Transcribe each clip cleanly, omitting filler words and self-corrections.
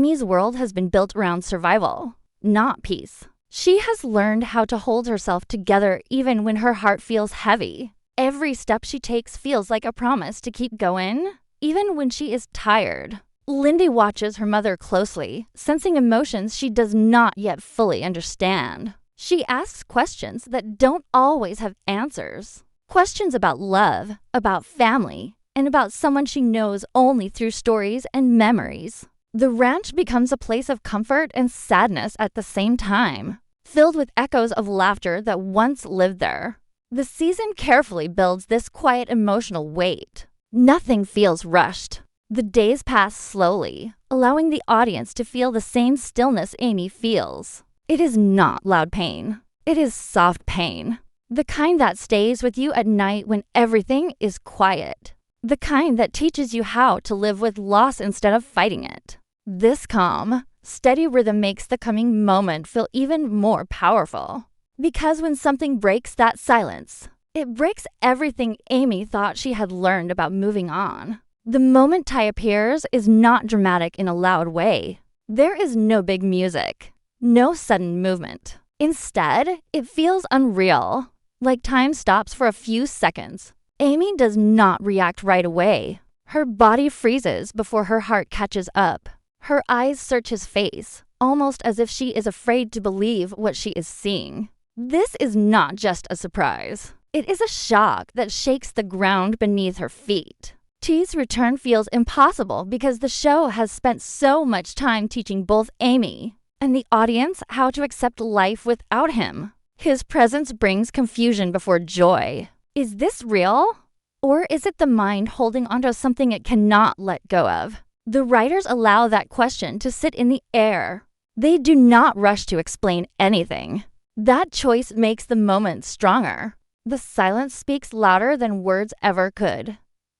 Amy's world has been built around survival, not peace. She has learned how to hold herself together even when her heart feels heavy. Every step she takes feels like a promise to keep going, even when she is tired. Lindy watches her mother closely, sensing emotions she does not yet fully understand. She asks questions that don't always have answers. Questions about love, about family, and about someone she knows only through stories and memories. The ranch becomes a place of comfort and sadness at the same time, filled with echoes of laughter that once lived there. The season carefully builds this quiet emotional weight. Nothing feels rushed. The days pass slowly, allowing the audience to feel the same stillness Amy feels. It is not loud pain. It is soft pain. The kind that stays with you at night when everything is quiet. The kind that teaches you how to live with loss instead of fighting it. This calm, steady rhythm makes the coming moment feel even more powerful. Because when something breaks that silence, it breaks everything Amy thought she had learned about moving on. The moment Ty appears is not dramatic in a loud way. There is no big music, no sudden movement. Instead, it feels unreal, like time stops for a few seconds. Amy does not react right away. Her body freezes before her heart catches up. Her eyes search his face, almost as if she is afraid to believe what she is seeing. This is not just a surprise. It is a shock that shakes the ground beneath her feet. T's return feels impossible because the show has spent so much time teaching both Amy and the audience how to accept life without him. His presence brings confusion before joy. Is this real? Or is it the mind holding onto something it cannot let go of? The writers allow that question to sit in the air. They do not rush to explain anything. That choice makes the moment stronger. The silence speaks louder than words ever could.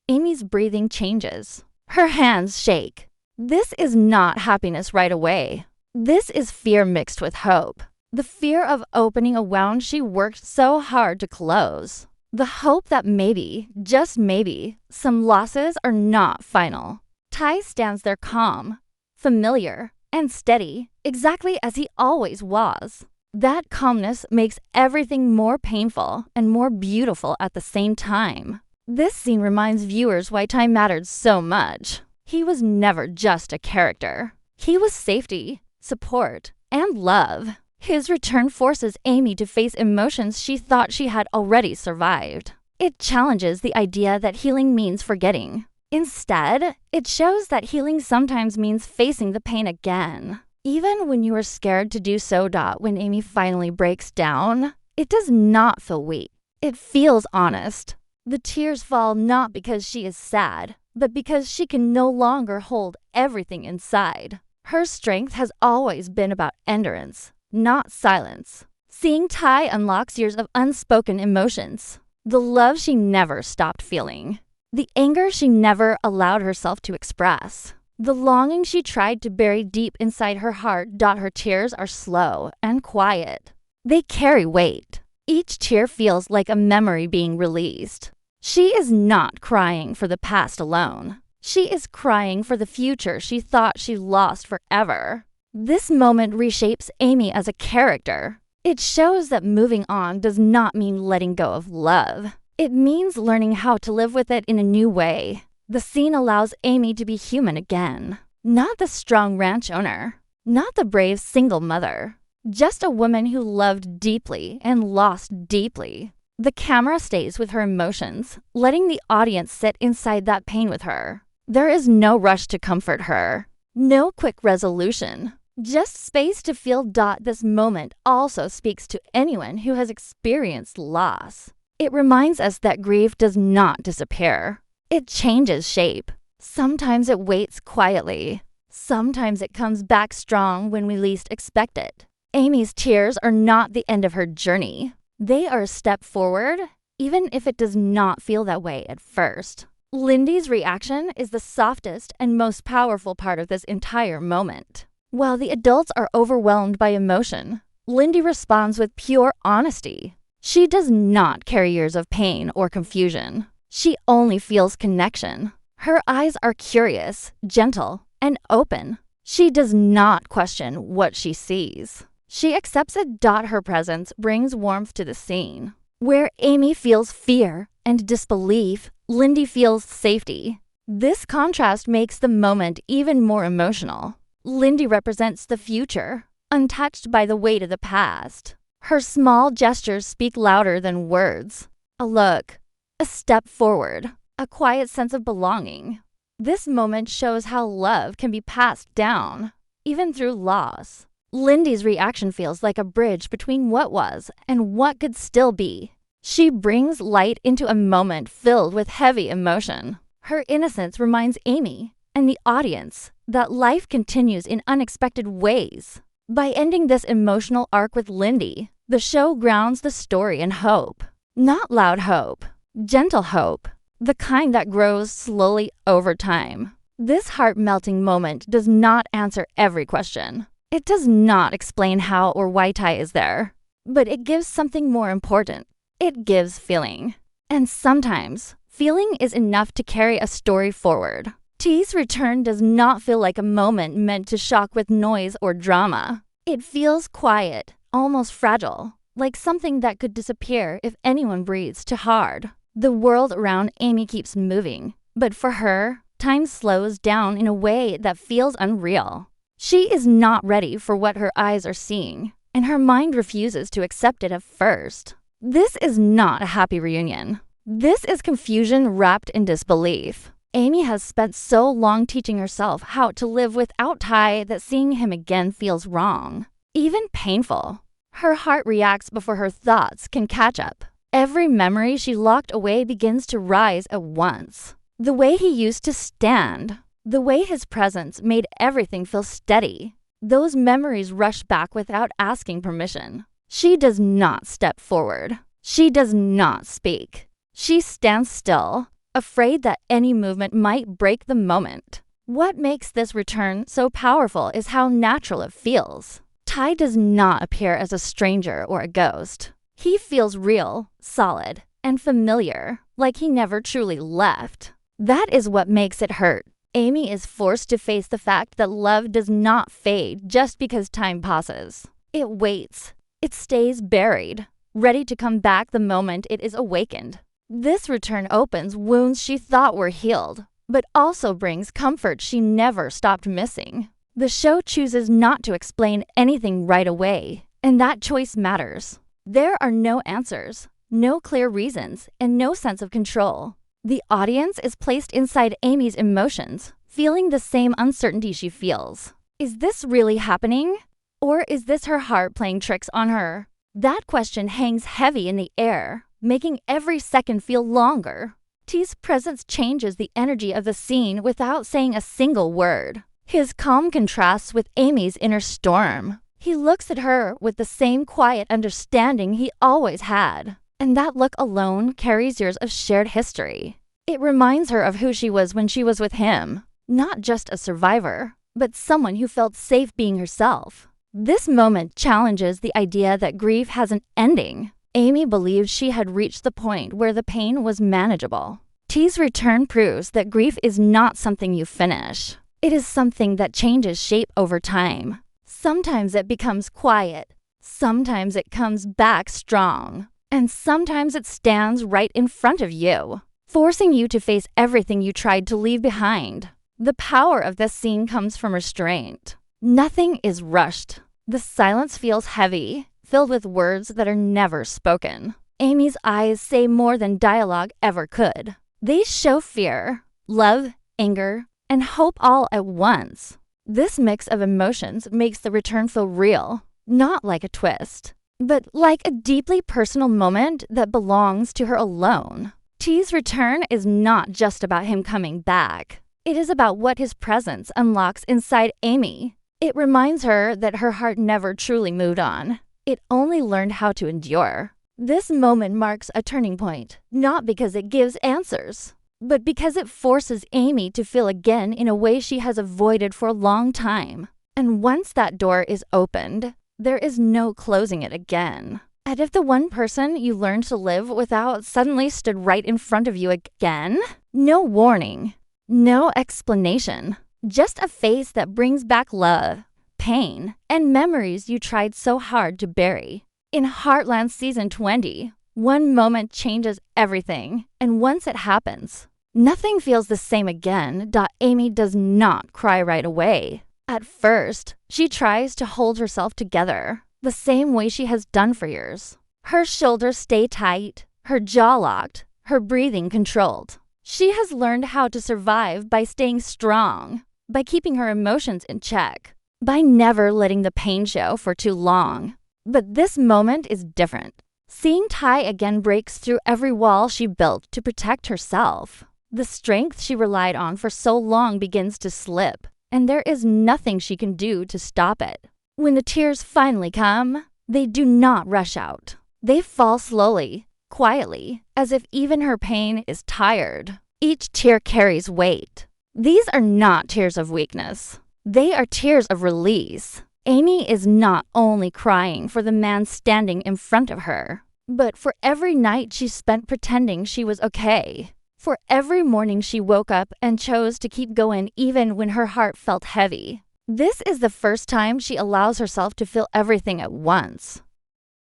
Amy's breathing changes. Her hands shake. This is not happiness right away. This is fear mixed with hope. The fear of opening a wound she worked so hard to close. The hope that maybe, just maybe, some losses are not final. Ty stands there calm, familiar, and steady, exactly as he always was. That calmness makes everything more painful and more beautiful at the same time. This scene reminds viewers why Ty mattered so much. He was never just a character. He was safety, support, and love. His return forces Amy to face emotions she thought she had already survived. It challenges the idea that healing means forgetting. Instead, it shows that healing sometimes means facing the pain again. Even when you are scared to do so. When Amy finally breaks down, it does not feel weak. It feels honest. The tears fall not because she is sad, but because she can no longer hold everything inside. Her strength has always been about endurance, not silence. Seeing Ty unlocks years of unspoken emotions. The love she never stopped feeling. The anger she never allowed herself to express. The longing she tried to bury deep inside her heart. Her tears are slow and quiet. They carry weight. Each tear feels like a memory being released. She is not crying for the past alone. She is crying for the future she thought she lost forever. This moment reshapes Amy as a character. It shows that moving on does not mean letting go of love. It means learning how to live with it in a new way. The scene allows Amy to be human again. Not the strong ranch owner. Not the brave single mother. Just a woman who loved deeply and lost deeply. The camera stays with her emotions, letting the audience sit inside that pain with her. There is no rush to comfort her. No quick resolution. Just space to feel. This moment also speaks to anyone who has experienced loss. It reminds us that grief does not disappear. It changes shape. Sometimes it waits quietly. Sometimes it comes back strong when we least expect it. Amy's tears are not the end of her journey. They are a step forward, even if it does not feel that way at first. Lindy's reaction is the softest and most powerful part of this entire moment. While the adults are overwhelmed by emotion, Lindy responds with pure honesty. She does not carry years of pain or confusion. She only feels connection. Her eyes are curious, gentle, and open. She does not question what she sees. She accepts it. Her presence brings warmth to the scene. Where Amy feels fear and disbelief, Lindy feels safety. This contrast makes the moment even more emotional. Lindy represents the future, untouched by the weight of the past. Her small gestures speak louder than words. A look, a step forward, a quiet sense of belonging. This moment shows how love can be passed down, even through loss. Lindy's reaction feels like a bridge between what was and what could still be. She brings light into a moment filled with heavy emotion. Her innocence reminds Amy and the audience that life continues in unexpected ways. By ending this emotional arc with Lindy, the show grounds the story in hope. Not loud hope, gentle hope, the kind that grows slowly over time. This heart-melting moment does not answer every question. It does not explain how or why Ty is there, but it gives something more important. It gives feeling. And sometimes, feeling is enough to carry a story forward. Ty's return does not feel like a moment meant to shock with noise or drama. It feels quiet, almost fragile, like something that could disappear if anyone breathes too hard. The world around Amy keeps moving, but for her, time slows down in a way that feels unreal. She is not ready for what her eyes are seeing, and her mind refuses to accept it at first. This is not a happy reunion. This is confusion wrapped in disbelief. Amy has spent so long teaching herself how to live without Ty that seeing him again feels wrong, even painful. Her heart reacts before her thoughts can catch up. Every memory she locked away begins to rise at once. The way he used to stand, the way his presence made everything feel steady. Those memories rush back without asking permission. She does not step forward. She does not speak. She stands still, afraid that any movement might break the moment. What makes this return so powerful is how natural it feels. Ty does not appear as a stranger or a ghost. He feels real, solid, and familiar, like he never truly left. That is what makes it hurt. Amy is forced to face the fact that love does not fade just because time passes. It waits. It stays buried, ready to come back the moment it is awakened. This return opens wounds she thought were healed, but also brings comfort she never stopped missing. The show chooses not to explain anything right away, and that choice matters. There are no answers, no clear reasons, and no sense of control. The audience is placed inside Amy's emotions, feeling the same uncertainty she feels. Is this really happening? Or is this her heart playing tricks on her? That question hangs heavy in the air, making every second feel longer. Ty's presence changes the energy of the scene without saying a single word. His calm contrasts with Amy's inner storm. He looks at her with the same quiet understanding he always had. And that look alone carries years of shared history. It reminds her of who she was when she was with him. Not just a survivor, but someone who felt safe being herself. This moment challenges the idea that grief has an ending. Amy believed she had reached the point where the pain was manageable. Ty's return proves that grief is not something you finish. It is something that changes shape over time. Sometimes it becomes quiet. Sometimes it comes back strong. And sometimes it stands right in front of you, forcing you to face everything you tried to leave behind. The power of this scene comes from restraint. Nothing is rushed. The silence feels heavy, filled with words that are never spoken. Amy's eyes say more than dialogue ever could. They show fear, love, anger, and hope all at once. This mix of emotions makes the return feel real, not like a twist, but like a deeply personal moment that belongs to her alone. Ty's return is not just about him coming back. It is about what his presence unlocks inside Amy. It reminds her that her heart never truly moved on. It only learned how to endure. This moment marks a turning point, not because it gives answers, but because it forces Amy to feel again in a way she has avoided for a long time. And once that door is opened, there is no closing it again. And if the one person you learned to live without suddenly stood right in front of you again, no warning, no explanation, Just a face that brings back love, pain, and memories you tried so hard to bury. In Heartland Season 20, one moment changes everything, and once it happens, nothing feels the same again. Amy does not cry right away. At first, she tries to hold herself together, the same way she has done for years. Her shoulders stay tight, her jaw locked, her breathing controlled. She has learned how to survive by staying strong, by keeping her emotions in check, by never letting the pain show for too long. But this moment is different. Seeing Ty again breaks through every wall she built to protect herself. The strength she relied on for so long begins to slip, and there is nothing she can do to stop it. When the tears finally come, they do not rush out. They fall slowly, quietly, as if even her pain is tired. Each tear carries weight. These are not tears of weakness. They are tears of release. Amy is not only crying for the man standing in front of her, but for every night she spent pretending she was okay. For every morning she woke up and chose to keep going even when her heart felt heavy. This is the first time she allows herself to feel everything at once.